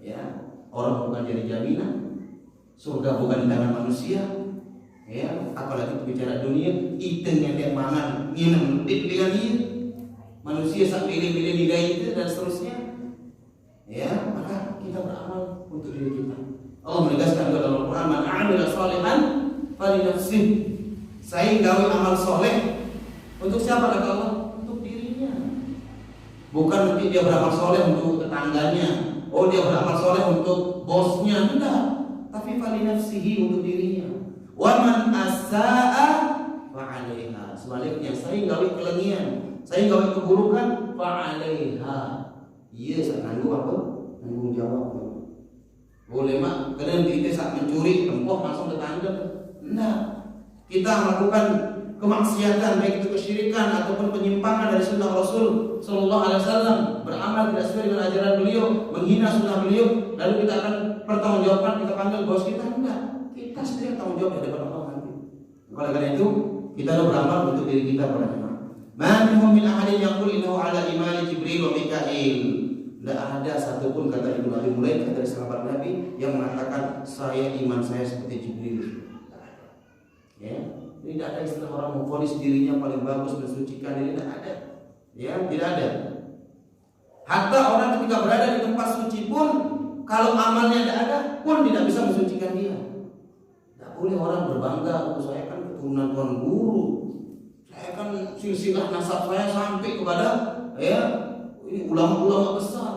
Ya, orang bukan jadi jaminan, surga bukan di tangan manusia. Ya, apalagi bicara dunia, iteng yang dia mangan, minum dengan dia. Manusia sak pilih-pilih digai itu dan seterusnya. Ya, maka kita beramal untuk diri kita. Allah menegaskan dalam Al-Quran, "Man 'amila shalihan falinafsihi." Saya gawe amal soleh untuk siapa kata Allah? Untuk dirinya. Bukan nanti dia beramal soleh untuk tetangganya. Oh, dia beramal soleh untuk bosnya, enggak. Tapi falinafsihi untuk dirinya. Wa man asaa fa 'alaiha. Sebaliknya, saya gawe kelengian, saya gawe keburukan, fa 'alaiha. Iya, saya nanggung apa? Tanggung jawab. Boleh mak, kadang kita saat mencuri, tempoh langsung tetangga. Enggak. Kita melakukan kemaksiatan, baik itu kesyirikan ataupun penyimpangan dari sunnah Rasul Sallallahu Alaihi Wasallam, beramal tidak sesuai dengan ajaran beliau, menghina sunnah beliau, lalu kita akan pertanggungjawabkan, kita panggil bos kita. Enggak. Kita sendiri yang tanggung jawab di hadapan Allah nanti. Oleh karena itu, kita harus beramal untuk diri kita para jemaah. Man minhum min ahadin yaqul innahu ala imani Jibril wa Mikail. Tidak ada satupun kata Ibnu Abi Mulaikah dari sahabat Nabi yang mengatakan saya iman saya seperti Jibril. Ya, tidak ada istilah orang memvonis dirinya paling bagus mensucikan diri, tidak ada. Ya, tidak ada. Hatta orang ketika berada di tempat suci pun, kalau amalnya tidak ada pun tidak bisa mensucikan dia. Tidak boleh orang berbangga, oh, saya kan keturunan tuan guru, saya kan silsilah nasab saya sampai kepada ini ulama-ulama besar.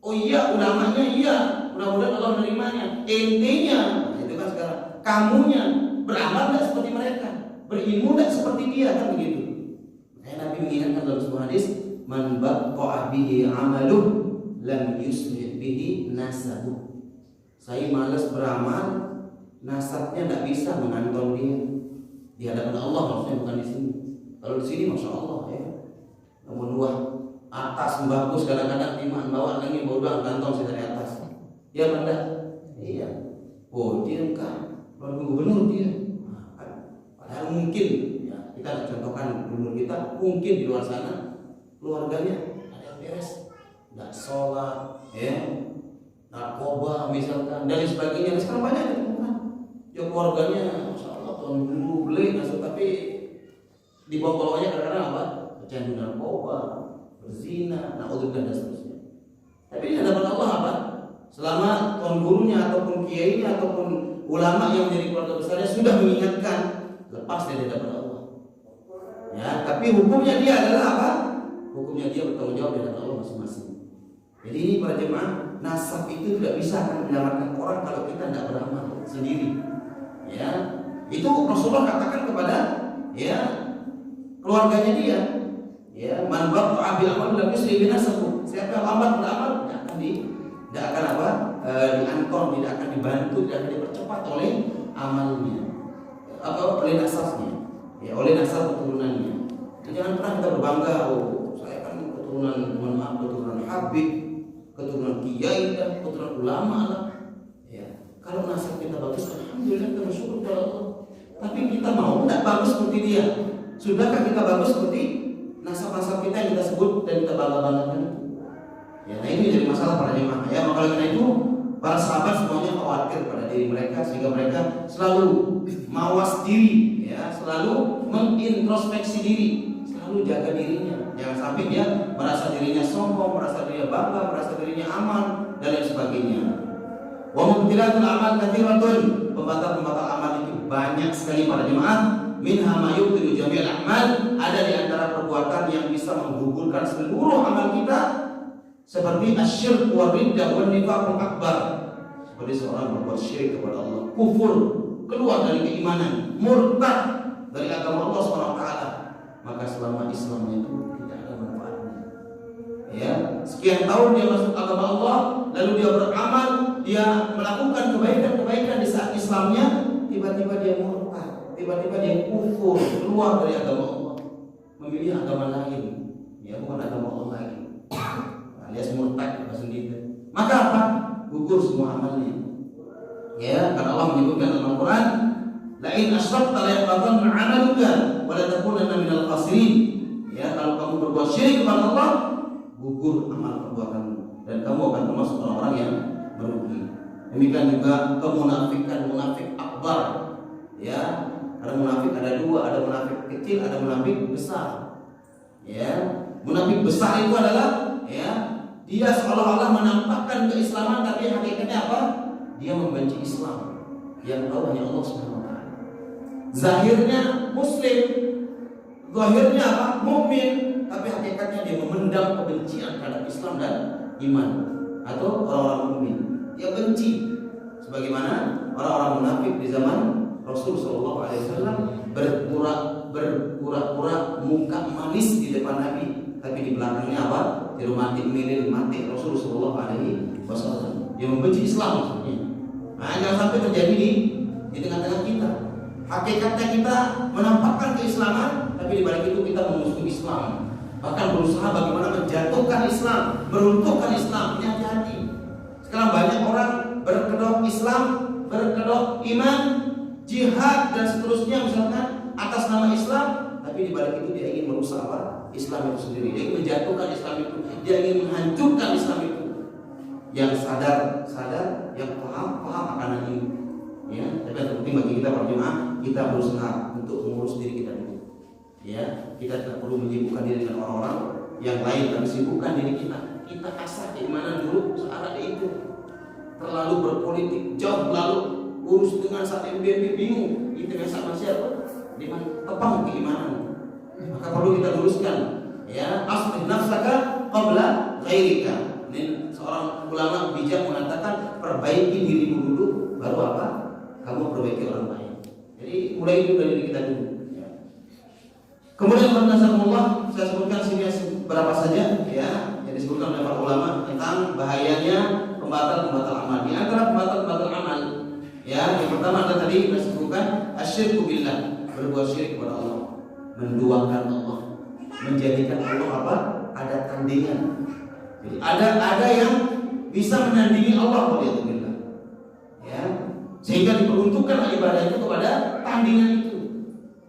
Oh iya, ulamanya iya, mudah-mudahan Allah menerimanya. Intinya, itu kan sekarang kamunya beramal tidak seperti mereka, berilmu tidak seperti dia, kan begitu. Nabi mengingatkan dalam sebuah hadis, man batta'a bihi 'amaluh lam yusli' bihi nasabuh. Saya malas beramal, nasabnya tidak bisa mengantong dia di hadapan Allah, maksudnya bukan di sini. Kalau di sini masya Allah ya, namun wah atas bagus, kadang-kadang iman bawa lagi bawa kantong saya dari atas. Ya benda, iya. Oh dia kan, kalau gubernur dia. Padahal mungkin ya, kita contohkan gubernur kita, mungkin di luar sana keluarganya ada yang beres, nggak sholat, ya, narkoba misalkan dan sebagainya. Sekarang banyak ditemukan. Ya keluarganya, masya Allah tuan guru beli, tapi di bawah-bawahnya kadang-kadang apa? Pecandu narkoba, berzina, naudzubillah dan seterusnya. Tapi di hadapan Allah apa? Selama tuan gurunya ataupun kiainya ataupun ulama yang menjadi keluarga besarnya sudah mengingatkan, lepas dari hadapan Allah. Ya, tapi hukumnya dia adalah apa? Hukumnya dia bertanggung jawab di hadapan Allah masing-masing. Jadi ini para jemaah, nasab itu tidak bisa akan menyelamatkan orang kalau kita tidak beramal sendiri. Ya, itu Rasulullah katakan kepada ya keluarganya dia. Ya, man batta'a bil amal lam yusli bi nasabu. Siapa yang lambat beramal tidak akan apa? Dianton, tidak akan dibantu, tidak akan dipercepat oleh amalnya. Apa oleh nasabnya? Ya, oleh nasab keturunannya. Jadi jangan pernah kita berbangga, oh, saya kan keturunan Habib, keturunan kiai dan keturunan ulama lah. Ya, kalau nasab kita bagus, alhamdulillah kita bersyukur kepada Allah. Tapi kita mau tidak bagus seperti dia. Sudahkah kita bagus seperti nasab-nasab kita yang kita sebut dan kita bangga-banggakan itu? Ya, nah ini jadi masalah para jemaah. Ya, maka karena itu para sahabat semuanya khawatir pada diri mereka sehingga mereka selalu mawas diri, ya, selalu mengintrospeksi diri, selalu jaga dirinya. Jangan sampai dia merasa dirinya sombong, merasa dirinya bangga, merasa dirinya aman dan lain sebagainya. Wa mubtilatul amal katsiratun. Pembatal-pembatal amal itu banyak sekali para jemaah. Minha ma yubtilu jami'al a'mal, ada di antara perbuatan yang bisa menggugurkan seluruh amal kita, seperti asyirk wa riddah wa nifaqul akbar. Seperti seorang berbuat syirik kepada Allah, kufur, keluar dari keimanan, murtad dari agama Allah SWT, maka selama Islamnya itu tidak ada manfaatnya. Ya, sekian tahun dia masuk agama Allah, lalu dia beramal, dia melakukan kebaikan-kebaikan di saat Islamnya, tiba-tiba dia murtad, tiba-tiba dia kufur, keluar dari agama Allah, memilih agama lain, ya bukan agama Allah lagi, alias murtad sendiri. Maka apa? Gugur semua amalnya. Ya, karena Allah menyebutkan dalam Al-Quran, la in asyrakta la yahbatanna 'amaluka wa la takunanna minal khasirin. Ya, kalau kamu berbuat syirik kepada Allah, gugur amal perbuatanmu dan kamu akan termasuk orang-orang yang merugi. Demikian juga kemunafikan, munafik akbar, ya. Karena munafik ada dua, ada munafik kecil, ada munafik besar. Ya, munafik besar itu adalah ya dia seolah-olah menampakkan keislaman tapi hakikatnya apa? Dia membenci Islam. Yang tahu hanya Allah Subhanahu wa taala. Zahirnya muslim, zahirnya apa? Mukmin, tapi hakikatnya dia memendam kebencian terhadap Islam dan iman atau orang-orang mukmin. Dia benci sebagaimana orang-orang munafik di zaman Rasul sallallahu alaihi wasallam berpura-pura muka manis di depan Nabi, tapi di belakangnya apa? Dirumati milih mati Rasul sallallahu alaihi wasallam. Dia membenci Islam maksudnya. Nah, jangan sampai terjadi di tengah-tengah kita. Hakikatnya kita menampakkan keislaman, tapi di balik itu kita memusuhi Islam. Bahkan berusaha bagaimana menjatuhkan Islam, meruntuhkan Islam. Ini hati-hati. Sekarang banyak orang berkedok Islam, berkedok iman, jihad dan seterusnya misalkan atas nama Islam, tapi di balik itu dia ingin merusak apa? Islam itu sendiri. Dia ingin menjatuhkan Islam itu. Dia ingin menghancurkan Islam itu. Yang sadar, yang paham akan hal ini. Ya, tapi yang penting bagi kita para jemaah, kita berusaha untuk mengurus diri kita dulu. Ya, kita tidak perlu menyibukkan diri dengan orang-orang yang lain, tapi sibukkan diri kita. Kita asah keimanan dulu, searah itu. Terlalu berpolitik, jauh lalu urus dengan saat MBB bingung, itu sama siapa? Di mana tepang keimanan. Maka perlu kita luruskan. Ya, aslih nafsaka qabla ghairika. Ini seorang ulama bijak mengatakan perbaiki dirimu dulu, baru apa? Kamu perbaiki orang lain. Jadi mulai dulu dari diri kita dulu. Ya. Kemudian Allah, saya sebutkan sini berapa saja ya yang disebutkan oleh para ulama tentang bahayanya pembatal amal. Di antara pembatal amal, ya yang pertama adalah tadi kita sebutkan asyirku billah, berbuat syirik kepada Allah, menduakan Allah, menjadikan Allah apa? Ada tandingan. Jadi ada yang bisa menandingi Allah waliyadzubillah. Ya, sehingga diperuntukkan ibadah itu kepada tandingan itu.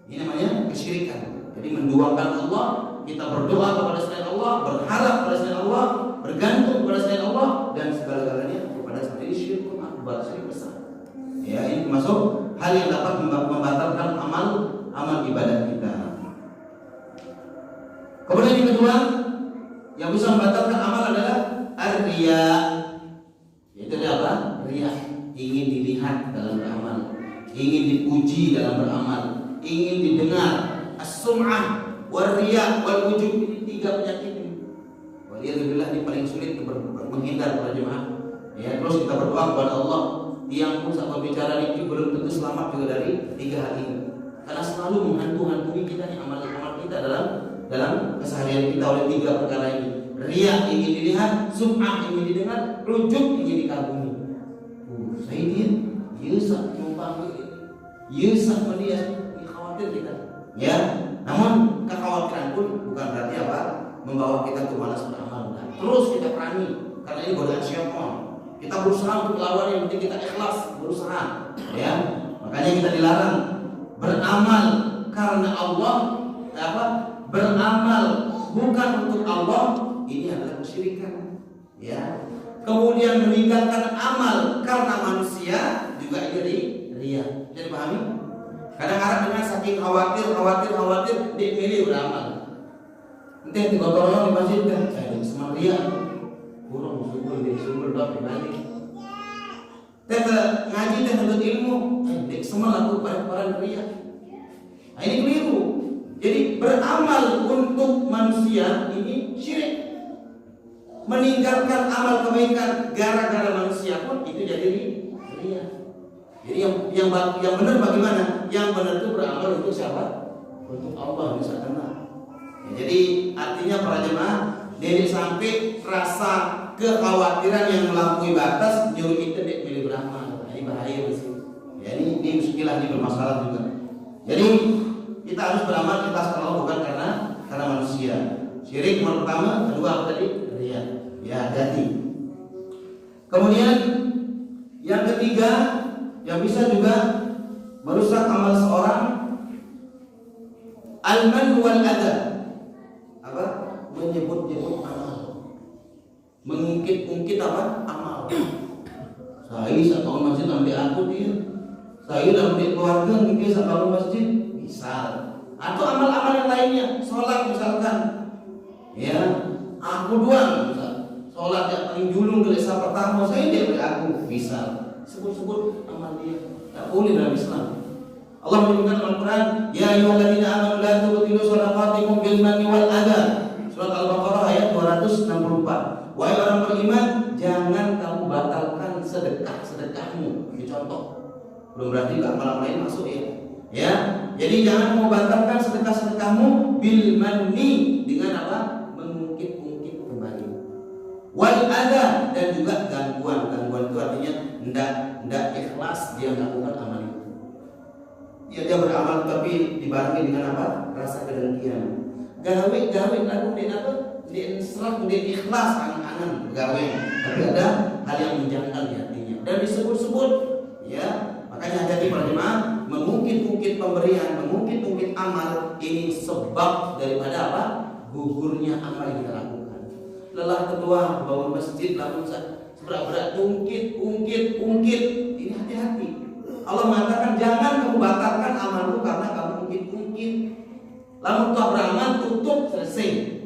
Ini namanya kesyirikan. Jadi menduakan Allah, kita berdoa kepada selain Allah, berharap kepada selain Allah, bergantung kepada selain Allah dan segala-galanya kepada selain syirkun akbar, syirik besar. Ya, ini termasuk hal yang dapat membatalkan amal ibadah kita. Kemudian yang kedua, yang bisa membatalkan amal adalah ar-riya. Itu apa? Riya, ingin dilihat dalam beramal, ingin dipuji dalam beramal, ingin didengar. As-sum'ah, war-riya, wal-ujub, ini tiga penyakit ini. Waliyadzubillah, ini paling sulit menghindar para jemaah. Ya, terus kita berdoa kepada Allah. Yang pun saat berbicara ini belum tentu selamat juga dari tiga hal ini. Karena selalu menghantui kita nih amal-amal kita dalam keseharian kita oleh tiga perkara ini. Riya, ingin dilihat, sum'ah, ingin didengar, ujub, ingin dikagumi. Saya ini yusak numpang, yusak melihat, khawatir kita. Ya, namun kekhawatiran pun bukan berarti apa? Membawa kita ke malas beramal. Terus kita perangi, karena ini godaan syaitan. Kita berusaha untuk lawan, yang penting kita ikhlas berusaha. Ya, makanya kita dilarang beramal karena Allah, beramal bukan untuk Allah. Ini adalah kesyirikan. Ya. Kemudian meninggalkan amal karena manusia juga ini riya. Jadi pahami? Kadang-kadang dengan saking khawatir dia milih beramal. Nanti digotong di masjid kan, saya semua riya. Burung subur di sumber doa balik. Kita ngaji dan menuntut ilmu, semua laku para riya. Nah, ini keliru. Jadi beramal untuk manusia ini syirik. Meninggalkan amal kebaikan gara-gara manusia pun itu jadi riya. Jadi yang benar bagaimana? Yang benar itu beramal untuk siapa? Untuk Allah misalkan. Ya, jadi artinya para jemaah, dari sampai rasa kekhawatiran yang melampaui batas nyuruh kita milih beramal. Nah, ini bahaya sih. Ya, ini muskilah, ini bermasalah juga. Jadi kita harus beramal ikhlas karena Allah, bukan karena manusia. Syirik yang pertama, kedua apa tadi? Riya. Ya, hati. Kemudian yang ketiga yang bisa juga merusak amal seorang, al-man wal adha. Apa? Menyebut-nyebut amal. mengungkit-ungkit apa? Amal. Saya bangun masjid ambil aku dia. Saya ambil keluarga mungkin saya bangun masjid. Misal. Atau amal-amal yang lainnya, sholat misalkan. Ya, aku doang misal. Sholat yang paling julung gelisah pertama saya dia beri aku. Misal. Sebut-sebut amal dia. Tak boleh dalam Islam. Allah menyebutkan dalam Al-Quran, ya ayyuhalladzina amanu la tubtilu shadaqatikum bil manni wal adha. Surat Al-Baqarah ayat 264. Wahai orang beriman, jangan kamu batalkan sedekahmu. Ini contoh. Belum berarti amal lain masuk ya. Ya. Jadi jangan kamu batalkan sedekahmu bil manni dengan apa? Mengungkit-ungkit kembali. Wal adha, dan juga gangguan. Gangguan itu artinya hendak ikhlas dia melakukan amal itu. Dia beramal tapi dibarengi dengan apa? Rasa kedengkian. Gawe lagu dia apa? Dia serap, dia ikhlas angan-angan gawe. Tapi ada hal yang menjangkal di hatinya dan disebut-sebut, ya. Makanya hati-hati para jemaah, mengungkit-ungkit pemberian, mengungkit-ungkit amal ini sebab daripada apa? Gugurnya amal yang kita lakukan. Lelah kedua bangun masjid lalu berat-berat ungkit. Ini hati-hati. Allah mengatakan jangan kamu batalkan amalmu karena kamu ungkit-ungkit. Lalu toh beramal tutup selesai.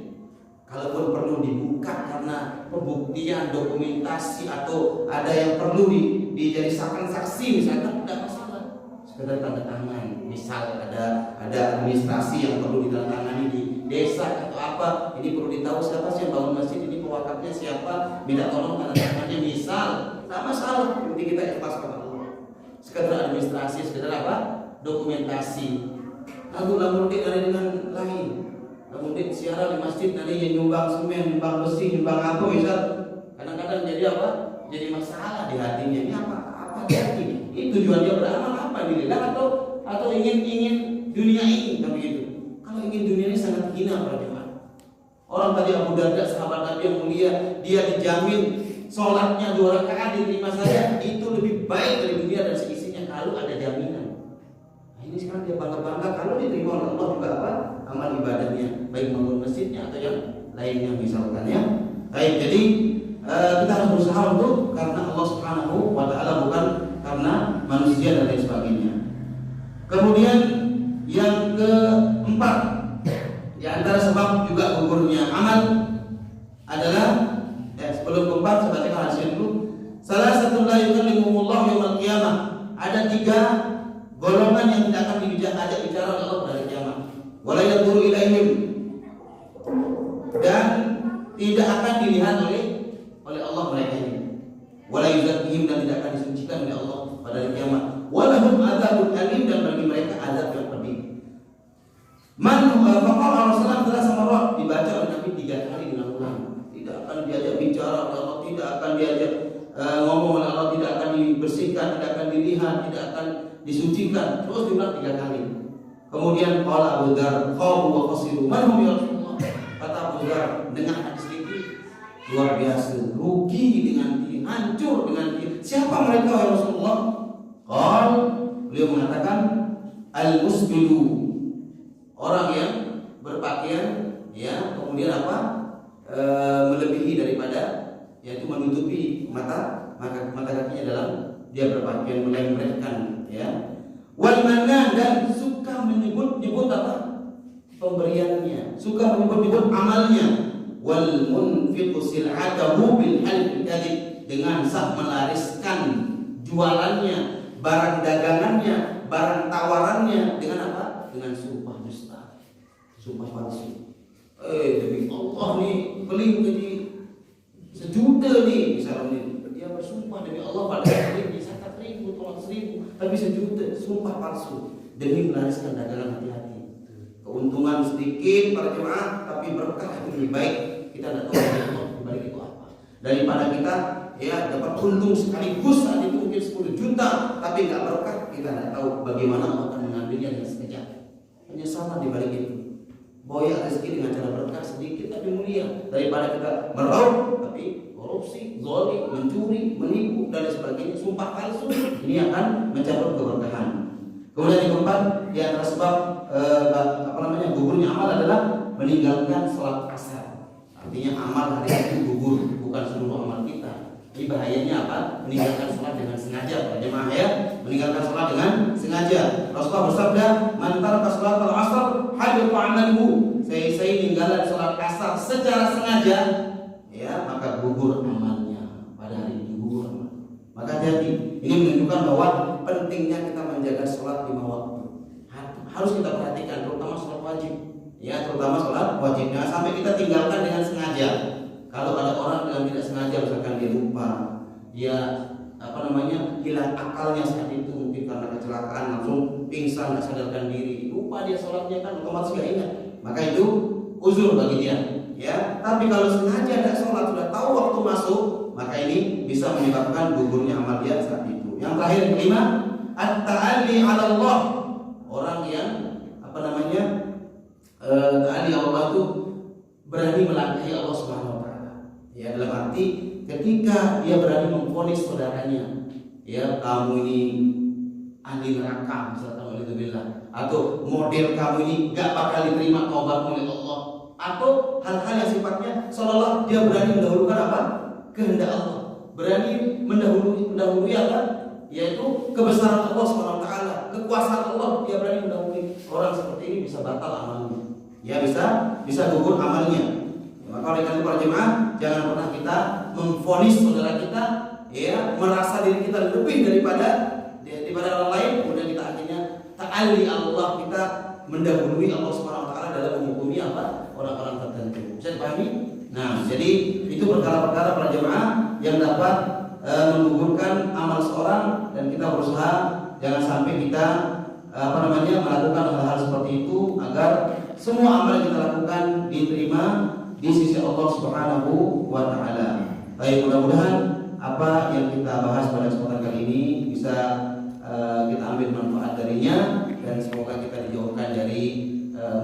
Kalaupun perlu dibuka karena pembuktian, dokumentasi atau ada yang perlu dijadikan saksi misalkan, tidak masalah. Sekedar tanda tangan. Misal ada administrasi yang perlu ditandatangani di desa atau apa, ini perlu ditahu siapa sih yang bangun masjid, ini pewakafnya siapa, minta tolong tanda tangannya misal. Tidak masalah. Nanti kita ikhlas kepada Allah. Sekedar administrasi, sekedar apa? Dokumentasi. Lalu dia ada dengan lain. Lalu dia siaran di masjid nanti yang nyumbang semen, nyumbang besi, nyumbang apa misal. Kadang-kadang jadi apa? Jadi masalah di hatinya. Ini apa jadi? Ini tujuan dia beramal apa ini? Atau ingin dunia ini kan begitu. Kalau ingin dunia ini sangat hina para jemaah. Orang tadi Abu Darda sahabat Nabi yang mulia, dia dijamin sholatnya 2 rakaat diterima saya, itu lebih baik dari dunia dan seisinya kalau ada jaminan. Nah, ini sekarang dia bangga-bangga kalau diterima oleh Allah juga apa? Amal ibadahnya, baik bangun masjidnya atau yang lainnya misalkan ya. Baik, jadi kita harus berusaha untuk karena Allah Subhanahu wa taala, bukan karena manusia dan lain sebagainya. Kemudian yang keempat, di antara sebab juga gugurnya amal adalah sebelum keempat saya bacakan hadis dulu. Salah satu la yukallimullahu yaumil qiyamah. Ada 3 golongan yang tidak akan diajak bicara oleh Allah pada kiamat. Wala yanzuru ilaihim, dan tidak akan dilihat oleh Allah mereka ini. Wala yuzakkihim, dan tidak akan disucikan oleh Allah pada hari kiamat. Walahum adzabun alim, dan bagi mereka azab yang pedih. Man faqala Rasulullah sallallahu dibaca oleh Nabi 3 kali diulang-ulang. Tidak akan diajak bicara oleh Allah, tidak akan diajak ngomong oleh Allah, tidak akan dibersihkan, tidak akan dilihat, tidak akan disucikan. Terus diulang 3 kali. Kemudian qala Abu Dzar, qawu wa qasiru man hum ya Rasulullah. Kata Abu Dzar, dengar hadis ini luar biasa, rugi dengan dia, hancur dengan dia. Siapa mereka ya Rasulullah? Beliau mengatakan al-musbilu, orang yang berpakaian ya, kemudian apa? Melebihi daripada, yaitu menutupi mata kakinya dalam dia berpakaian, melemparkan ya. Wal mannan, dan suka menyebut apa? Pemberiannya, suka menyebut amalnya. Wal munfiqu sil'atahu bil halfi kadzib, dengan sah melariskan jualannya, barang dagangannya, barang tawarannya dengan apa? Dengan sumpah dusta, sumpah palsu. Demi Allah nih beli jadi 1 juta nih misalnya, dia bersumpah demi Allah pada hari ini zakat 1.000 tolong 1.000, tapi 1 juta, sumpah palsu demi melariskan dagangan. Hati-hati, keuntungan sedikit para jemaah tapi berkah lebih baik. Kita tidak tahu Allah dibalik itu apa, daripada kita ya dapat untung sekaligus saat itu mungkin 10 juta tapi nggak berkah. Kita tidak tahu bagaimana Allah akan mengambilnya dengan sekejap. Penyesalan dibalik itu. Boya rezeki dengan cara berkah sedikit tapi mulia, daripada kita meraup tapi korupsi, zalim, mencuri, menipu dan sebagainya, sumpah palsu. Ini akan mencabut keberkahan. Kemudian yang keempat, di antara sebab gugurnya amal adalah meninggalkan sholat asar. Artinya amal hari itu gugur bukan seluruh amal kita. Ini bahayanya apa? Meninggalkan sholat dengan sengaja. Para jemaah ya, meninggalkan sholat dengan sengaja. Rasulullah bersabda, "Man taraka sholatal 'ashr habita 'amaluhu." Saya meninggalkan sholat asar secara sengaja, ya, maka gugur amalnya. Pada hari itu gugur amal. Maka hati-hati. Ini menunjukkan bahwa pentingnya kita menjaga sholat lima waktu. Harus kita perhatikan, terutama sholat wajib. Ya, terutama sholat wajib. Jangan sampai kita tinggalkan dengan sengaja. Kalau ada orang dengan tidak sengaja, misalkan dia lupa, dia hilang akalnya saat itu, mungkin karena kecelakaan langsung pingsan, tidak sadarkan diri, lupa dia sholatnya, kan otomatis gak ingat. Maka itu uzur bagi dia. Ya, tapi kalau sengaja tidak sholat, sudah tahu waktu masuk, maka ini bisa menyebabkan gugurnya amal dia saat itu. Yang terakhir, yang kelima, at-ta'alli 'ala Allah. Orang yang ta'alli Allah itu berani melangkahi Allah Subhanahu wa taala. Ya, dalam arti ketika dia berani memvonis saudaranya, ya, kamu ini ahli neraka, misalkan walidzubillah, atau model kamu ini gak bakal diterima taubat oleh Allah, atau hal-hal yang sifatnya seolah-olah dia berani mendahulukan apa? Kehendak Allah, berani mendahului apa? Yaitu kebesaran Allah Subhanahu wa taala, kekuasaan Allah, dia berani mendahului. Orang seperti ini bisa batal amalnya. Ya, bisa gugur amalnya. Maka oleh karena itu para jemaah, jangan pernah kita memvonis saudara kita, ya, merasa diri kita lebih daripada orang lain, kemudian kita akhirnya ta'alli Allah, kita mendahului Allah Subhanahu wa taala dalam menghukumi apa? Orang-orang tertentu. Bisa dipahami? Nah, jadi itu perkara-perkara para jemaah yang dapat menggugurkan amal seorang, dan kita berusaha jangan sampai kita melakukan hal-hal seperti itu agar semua amal yang kita lakukan diterima di sisi Allah Subhanahu wa taala. Baik, mudah-mudahan apa yang kita bahas pada kesempatan kali ini bisa kita ambil manfaat darinya, dan semoga kita dijauhkan dari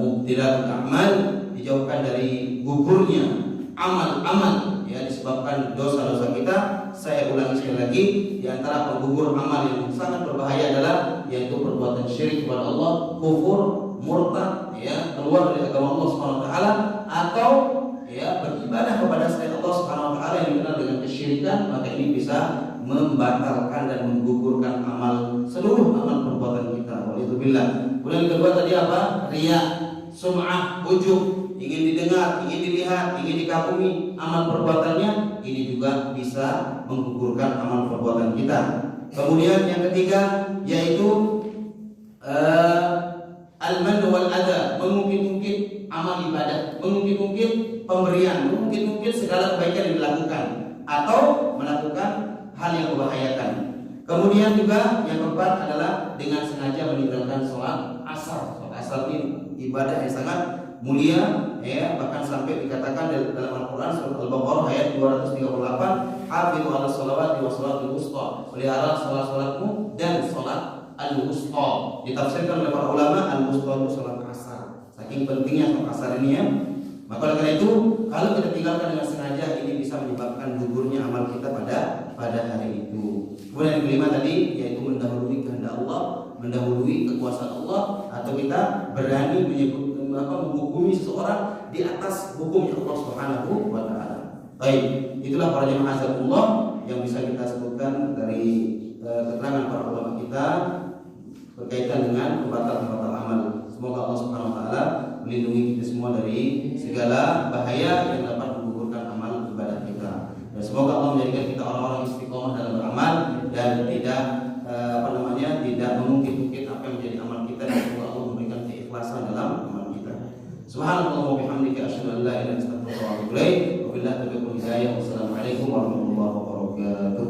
mubtilatul a'mal, dijauhkan dari gugurnya amal-amal, ya, disebabkan dosa-dosa kita. Saya ulangi sekali lagi, di antara penggugur amal yang sangat berbahaya adalah yaitu perbuatan syirik kepada Allah, kufur, murtad, ya, keluar dari agama Allah Subhanahu wa taala, atau ya beribadah kepada selain Allah Subhanahu wa taala yang dikenal dengan kesyirikan. Maka ini bisa membatalkan dan menggugurkan amal, seluruh amal perbuatan kita. Walidzubillah. Kemudian yang kedua tadi apa? Riya, sum'ah, ujub, ingin didengar, ingin dilihat, ingin dikagumi amal perbuatannya, ini juga bisa menggugurkan amal perbuatan kita. Kemudian yang ketiga yaitu al-man wal adha, mengungkit-ungkit amal ibadah, mengungkit-ungkit pemberian, mengungkit-ungkit segala kebaikan yang dilakukan, atau melakukan hal yang membahayakan. Kemudian juga yang keempat adalah dengan sengaja meninggalkan sholat asar. Sholat asar ini ibadah yang sangat mulia, ya, bahkan sampai dikatakan dalam Al-Quran surat Al-Baqarah ayat 238, hafizu 'alas sholawati wa sholatul wusta, pelihara sholat-sholatmu dan sholat al-wusta. Ditafsirkan oleh para ulama, al-wusta itu sholat asar. Saking pentingnya sholat asar ini, ya. Maka oleh karena itu, kalau kita tinggalkan dengan sengaja, ini bisa menyebabkan gugurnya amal kita pada hari itu. Kemudian yang kelima tadi yaitu mendahului kehendak Allah, mendahului kekuasaan Allah, atau kita berani menghukumi seseorang di atas hukumnya Allah Subhanahu wa taala. Baik, itulah para jemaah azzakumullah yang bisa kita sebutkan dari keterangan para ulama kita berkaitan dengan pembatal-pembatal amal. Semoga Allah Subhanahu wa taala melindungi kita semua dari segala bahaya yang dapat menggugurkan amal ibadah kita. Dan semoga Allah menjadikan kita orang-orang istiqomah dalam beramal dan tidak tidak mengungkit-ungkit apa yang menjadi amal kita, dan semoga Allah memberikan keikhlasan dalam amal kita. Subhanallah wa bihamdika asyhadu an la ilaha illa anta astaghfiruka wa atubu ilaik. Wabillahi taufiq wal hidayah. Wassalamualaikum warahmatullahi wabarakatuh.